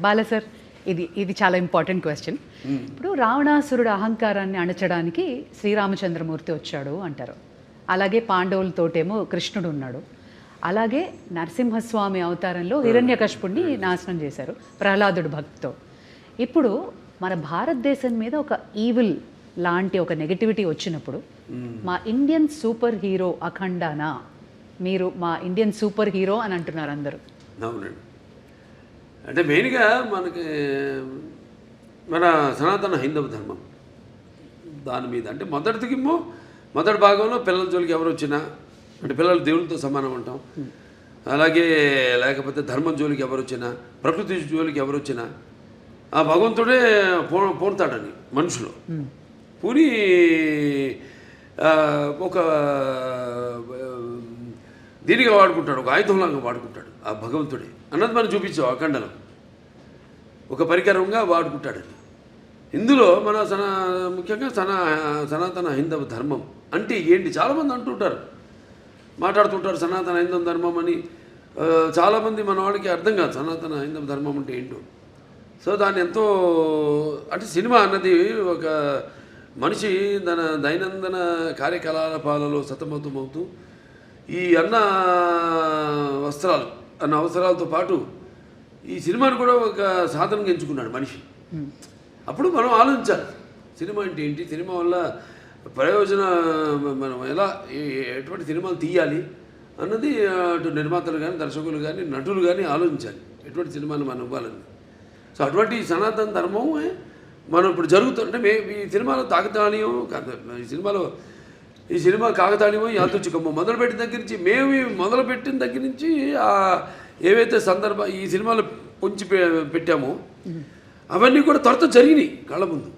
బాల sir, ఇది ఇది చాలా ఇంపార్టెంట్ క్వశ్చన్. ఇప్పుడు రావణాసురుడు అహంకారాన్ని అణచడానికి శ్రీరామచంద్రమూర్తి వచ్చాడు అంటారు. అలాగే పాండవులతోటేమో కృష్ణుడు ఉన్నాడు. అలాగే నరసింహస్వామి అవతారంలో హిరణ్యకశిపుణ్ణి నాశనం చేశారు ప్రహ్లాదుడు భక్తితో. ఇప్పుడు మన భారతదేశం మీద ఒక ఈవిల్ లాంటి ఒక నెగటివిటీ వచ్చినప్పుడు మా ఇండియన్ సూపర్ హీరో అఖండానా, మీరు మా ఇండియన్ సూపర్ హీరో అని అంటున్నారు అందరూ. అవునండి. అంటే మెయిన్గా మనకి మన సనాతన హైందవ ధర్మం దాని మీద అంటే మొదటి భాగంలో పిల్లల జోలికి ఎవరు వచ్చినా అంటే పిల్లలు దేవుళ్ళతో సమానం అంటాం. అలాగే లేకపోతే ధర్మం జోలికి ఎవరు వచ్చినా, ప్రకృతి జోలికి ఎవరు వచ్చినా ఆ భగవంతుడే పూడతాడని మనుషులు పూని ఒక దీనిగా వాడుకుంటాడు, ఒక ఆయుధంలాగా వాడుకుంటాడు ఆ భగవంతుడే అన్నది మనం చూపించాం. అఖండనం ఒక పరికరంగా వాడుకుంటాడని. ఇందులో మన ముఖ్యంగా సనాతన హైందవ ధర్మం అంటే ఏంటి చాలామంది అంటుంటారు, మాట్లాడుతుంటారు సనాతన హైందవ ధర్మం అని. చాలామంది మన వాళ్ళకి అర్థం కాదు సనాతన హైందవ ధర్మం అంటే ఏంటో. సో దాన్ని ఎంతో అంటే సినిమా అన్నది ఒక మనిషి తన దైనందిన కార్యకలాపాలలో సతమతమవుతూ ఈ అన్న అవసరాలతో పాటు ఈ సినిమాను కూడా ఒక సాధనంగా ఎంచుకున్నాడు మనిషి. అప్పుడు మనం ఆలోచించాలి సినిమా అంటే ఏంటి, సినిమా వల్ల మనం ఎలా ఎటువంటి సినిమాలు తీయాలి అన్నది అటు నిర్మాతలు కానీ దర్శకులు కానీ నటులు కానీ ఆలోచించాలి ఎటువంటి సినిమాలు మనం ఇవ్వాలని. సో అటువంటి సనాతన ధర్మమే మనం ఇప్పుడు జరుగుతుంటే ఈ సినిమాలో తాకతాళీయం ఈ సినిమా కాకతాళీయమో యాదృచ్ఛికమో మొదలుపెట్టిన దగ్గర నుంచి మొదలుపెట్టిన దగ్గర నుంచి ఏవైతే ఈ సినిమాలు పొంచి పెట్టామో అవన్నీ కూడా త్వరతో జరిగినాయి కళ్ళ ముందు.